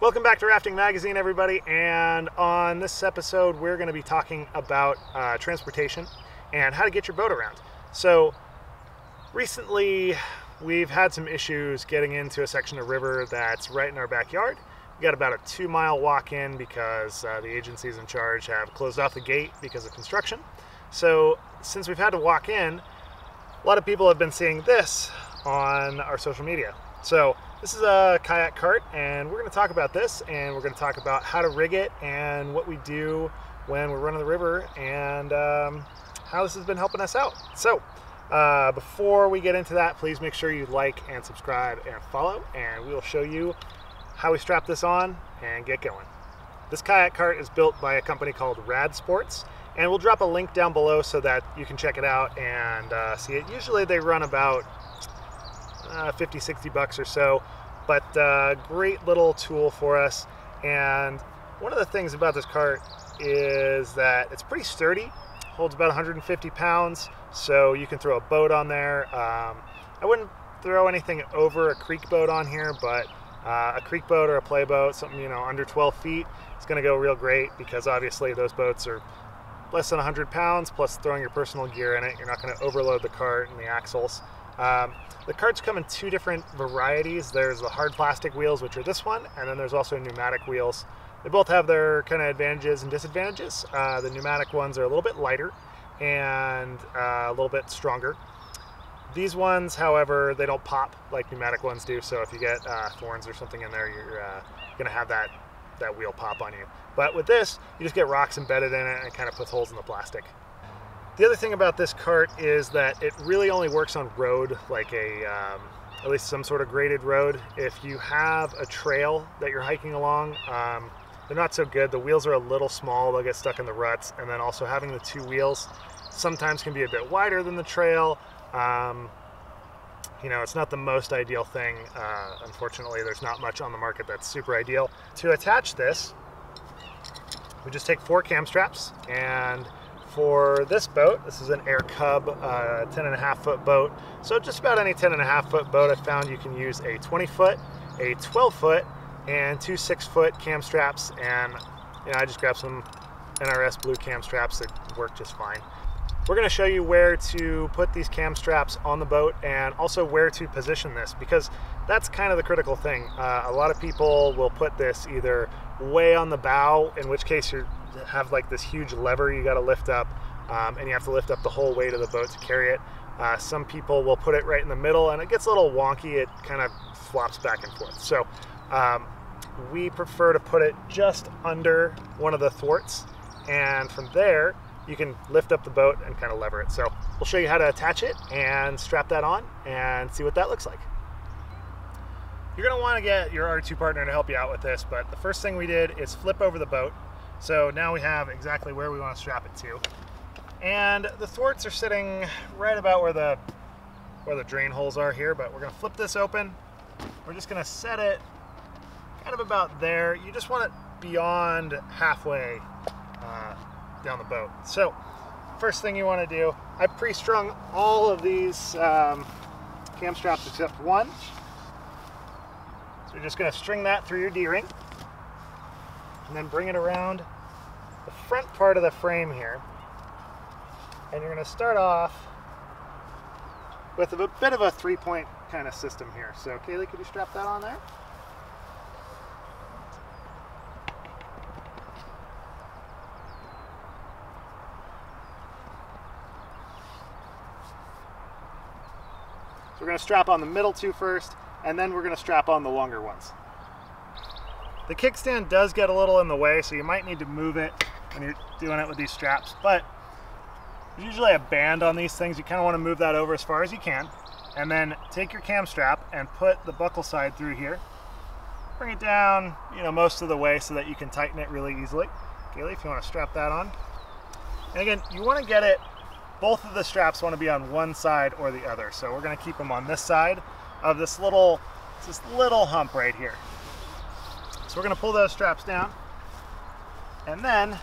Welcome back to Rafting Magazine, everybody, and on this episode we're going to be talking about transportation and how to get your boat around. So recently we've had some issues getting into a section of river that's right in our backyard. We got about a 2-mile walk in because the agencies in charge have closed off the gate because of construction. So since we've had to walk in, a lot of people have been seeing this on our social media. So this is a Kayak Cart, and we're going to talk about this, and we're going to talk about how to rig it and what we do when we're running the river, and how this has been helping us out. So before we get into that, please make sure you like and subscribe and follow, and we will show you how we strap this on and get going. This Kayak Cart is built by a company called Rad Sports, and we'll drop a link down below so that you can check it out and see it. Usually they run about 50-60 bucks or so, but great little tool for us. And one of the things about this cart is that it's pretty sturdy, holds about 150 pounds, so you can throw a boat on there. I wouldn't throw anything over a creek boat on here, but a creek boat or a play boat, something under 12 feet, it's going to go real great, because obviously those boats are less than 100 pounds, plus throwing your personal gear in it, you're not going to overload the cart and the axles. The carts come in two different varieties. There's the hard plastic wheels, which are this one, and then there's also pneumatic wheels. They both have their kind of advantages and disadvantages. The pneumatic ones are a little bit lighter and a little bit stronger. These ones, however, they don't pop like pneumatic ones do, so if you get thorns or something in there, you're going to have that wheel pop on you. But with this, you just get rocks embedded in it, and it kind of puts holes in the plastic. The other thing about this cart is that it really only works on road, like at least some sort of graded road. If you have a trail that you're hiking along, they're not so good. The wheels are a little small, they'll get stuck in the ruts, and then also having the two wheels sometimes can be a bit wider than the trail. It's not the most ideal thing. Unfortunately, there's not much on the market that's super ideal. To attach this, we just take 4 cam straps, and for this boat, this is an Air Cub 10.5-foot boat. So just about any 10.5-foot boat, I found you can use a 20-foot, a 12-foot, and 2 6-foot cam straps. And I just grabbed some NRS blue cam straps that work just fine. We're going to show you where to put these cam straps on the boat, and also where to position this, because that's kind of the critical thing. A lot of people will put this either way on the bow, in which case you have like this huge lever you got to lift up, and you have to lift up the whole weight of the boat to carry it. Some people will put it right in the middle, and it gets a little wonky. It kind of flops back and forth. So we prefer to put it just under one of the thwarts, and from there you can lift up the boat and kind of lever it. So we'll show you how to attach it and strap that on and see what that looks like. You're going to want to get your R2 partner to help you out with this, but the first thing we did is flip over the boat. So now we have exactly where we want to strap it to. And the thwarts are sitting right about where the drain holes are here, but we're going to flip this open. We're just going to set it kind of about there. You just want it beyond halfway down the boat. So first thing you want to do, I pre-strung all of these cam straps except one. So you're just going to string that through your D-ring, and then bring it around the front part of the frame here. And you're going to start off with a bit of a 3-point kind of system here. So Kaylee, could you strap that on there? So we're going to strap on the middle 2 first, and then we're going to strap on the longer ones. The kickstand does get a little in the way, so you might need to move it when you're doing it with these straps, but there's usually a band on these things. You kind of want to move that over as far as you can, and then take your cam strap and put the buckle side through here. Bring it down, most of the way so that you can tighten it really easily. Kaylee, if you want to strap that on. And again, you want to get it, both of the straps want to be on one side or the other. So we're going to keep them on this side of this little hump right here. So we're going to pull those straps down and then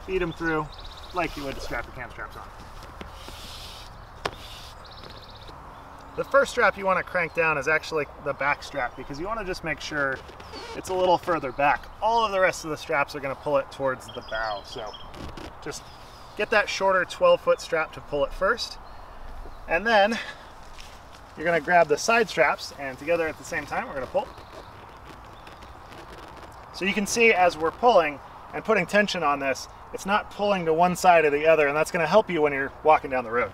feed them through like you would to strap your cam straps on. The first strap you want to crank down is actually the back strap, because you want to just make sure it's a little further back. All of the rest of the straps are going to pull it towards the bow. So just get that shorter 12-foot strap to pull it first. And then you're going to grab the side straps, and together at the same time we're going to pull. So you can see as we're pulling and putting tension on this, it's not pulling to one side or the other, and that's going to help you when you're walking down the road.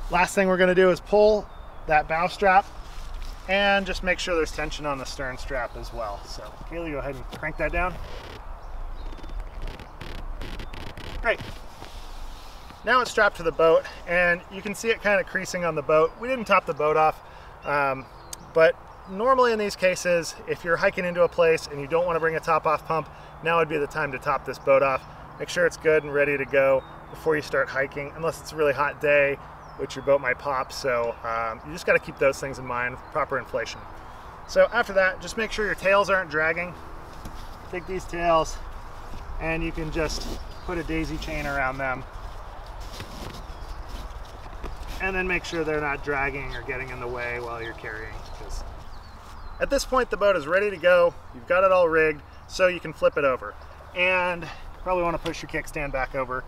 Last thing we're going to do is pull that bow strap and just make sure there's tension on the stern strap as well. So Kaylee, go ahead and crank that down. Great. Now it's strapped to the boat, and you can see it kind of creasing on the boat. We didn't top the boat off, but normally in these cases, if you're hiking into a place and you don't want to bring a top off pump, now would be the time to top this boat off. Make sure it's good and ready to go before you start hiking, unless it's a really hot day, which your boat might pop. So you just got to keep those things in mind, proper inflation. So after that, just make sure your tails aren't dragging. Take these tails and you can just put a daisy chain around them, and then make sure they're not dragging or getting in the way while you're carrying. Because at this point the boat is ready to go. You've got it all rigged, so you can flip it over. And you probably want to push your kickstand back over.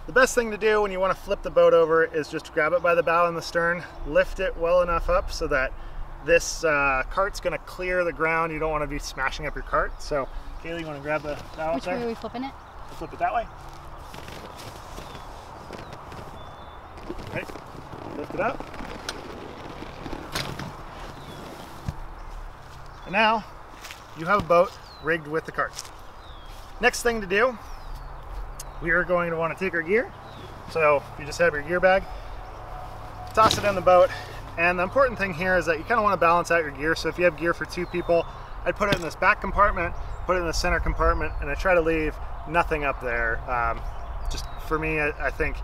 The best thing to do when you want to flip the boat over is just grab it by the bow and the stern, lift it well enough up so that this cart's going to clear the ground. You don't want to be smashing up your cart. So Kaylee, you want to grab the bow up there? Which way are we flipping it? We'll flip it that way. Right. Lift it up. And now you have a boat rigged with the cart. Next thing to do, we are going to want to take our gear. So you just have your gear bag, toss it in the boat, and the important thing here is that you kind of want to balance out your gear. So if you have gear for 2 people, I'd put it in this back compartment, put it in the center compartment, and I try to leave nothing up there. Just for me, I think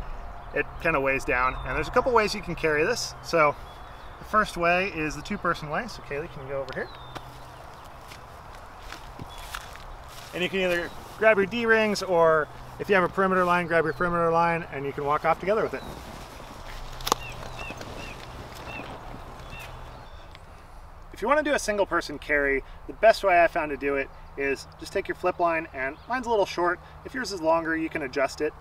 it kind of weighs down. And there's a couple ways you can carry this. So the first way is the 2-person way. So Kaylee, can you go over here? And you can either grab your D-rings, or if you have a perimeter line, grab your perimeter line, and you can walk off together with it. If you want to do a single person carry, the best way I found to do it is just take your flip line, and mine's a little short. If yours is longer, you can adjust it.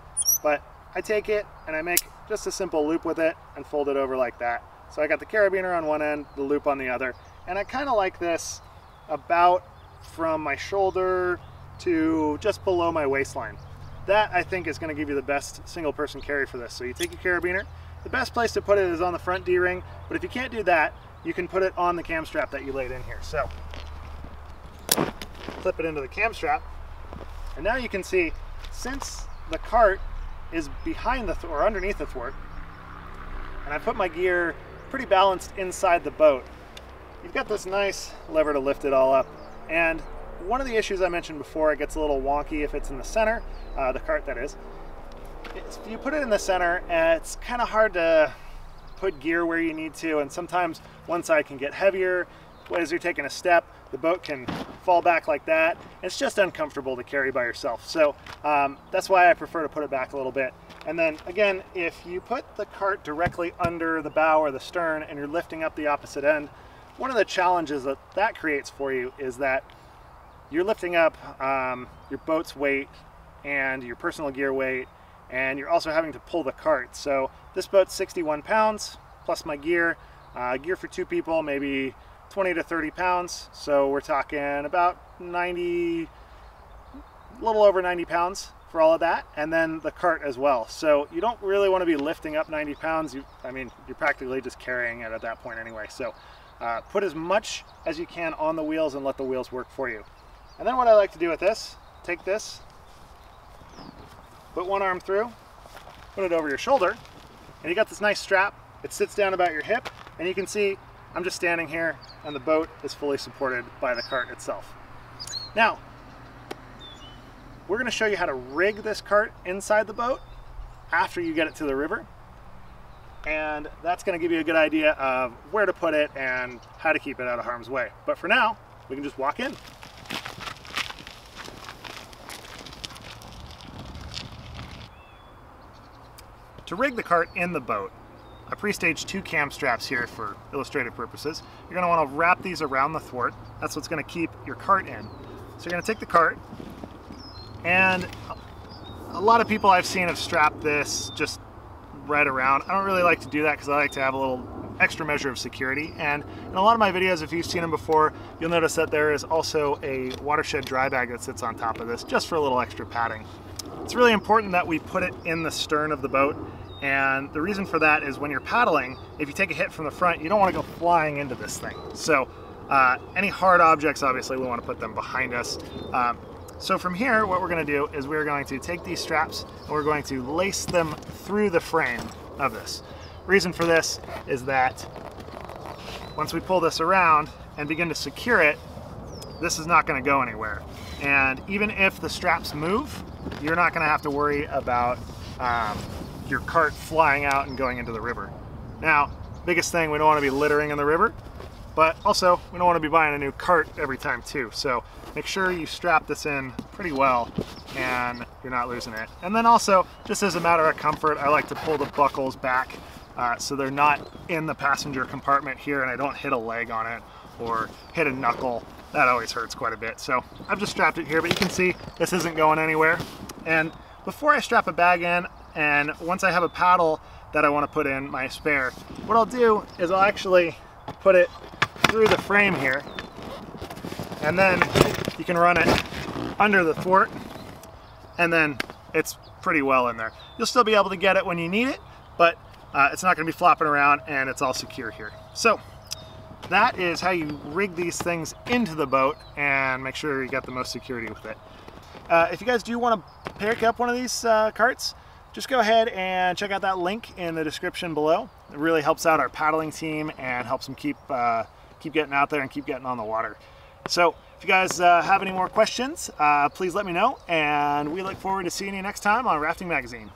But I take it and I make just a simple loop with it and fold it over like that. So I got the carabiner on one end, the loop on the other, and I kind of like this about from my shoulder to just below my waistline. That I think is going to give you the best single person carry for this. So you take your carabiner. The best place to put it is on the front D-ring, but if you can't do that, you can put it on the cam strap that you laid in here. So clip it into the cam strap, and now you can see, since the cart is behind the or underneath the thwart, and I put my gear pretty balanced inside the boat, you've got this nice lever to lift it all up. And one of the issues I mentioned before, it gets a little wonky if it's in the center, the cart that is. If you put it in the center, it's kind of hard to put gear where you need to, and sometimes one side can get heavier. As you're taking a step, the boat can fall back like that. It's just uncomfortable to carry by yourself. So that's why I prefer to put it back a little bit. And then again, if you put the cart directly under the bow or the stern and you're lifting up the opposite end, one of the challenges that that creates for you is that you're lifting up your boat's weight and your personal gear weight, and you're also having to pull the cart. So this boat's 61 pounds plus my gear. Gear for 2 people, maybe 20 to 30 pounds. So we're talking about 90, a little over 90 pounds for all of that, and then the cart as well. So you don't really want to be lifting up 90 pounds. I mean, you're practically just carrying it at that point anyway. So put as much as you can on the wheels and let the wheels work for you. And then what I like to do with this, take this, put one arm through, put it over your shoulder, and you got this nice strap. It sits down about your hip, and you can see I'm just standing here and the boat is fully supported by the cart itself. Now, we're going to show you how to rig this cart inside the boat after you get it to the river. And that's going to give you a good idea of where to put it and how to keep it out of harm's way. But for now, we can just walk in. To rig the cart in the boat, I pre-staged 2 cam straps here for illustrative purposes. You're going to want to wrap these around the thwart. That's what's going to keep your cart in. So you're going to take the cart, and a lot of people I've seen have strapped this just right around. I don't really like to do that because I like to have a little extra measure of security. And in a lot of my videos, if you've seen them before, you'll notice that there is also a watershed dry bag that sits on top of this just for a little extra padding. It's really important that we put it in the stern of the boat, and the reason for that is when you're paddling, if you take a hit from the front, you don't want to go flying into this thing. So any hard objects, obviously, we want to put them behind us. So from here, what we're going to do is we're going to take these straps and we're going to lace them through the frame of this. Reason for this is that once we pull this around and begin to secure it, this is not going to go anywhere. And even if the straps move, you're not going to have to worry about your cart flying out and going into the river. Now, biggest thing, we don't want to be littering in the river, but also we don't want to be buying a new cart every time too. So make sure you strap this in pretty well and you're not losing it. And then also, just as a matter of comfort, I like to pull the buckles back so they're not in the passenger compartment here and I don't hit a leg on it or hit a knuckle. That always hurts quite a bit. So I've just strapped it here, but you can see this isn't going anywhere. And before I strap a bag in, and once I have a paddle that I want to put in my spare, what I'll do is I'll actually put it through the frame here, and then you can run it under the thwart, and then it's pretty well in there. You'll still be able to get it when you need it, but it's not going to be flopping around, and it's all secure here. So that is how you rig these things into the boat and make sure you got the most security with it. If you guys do want to pick up one of these carts, just go ahead and check out that link in the description below. It really helps out our paddling team and helps them keep getting out there and keep getting on the water. So if you guys have any more questions, please let me know, and we look forward to seeing you next time on Rafting Magazine.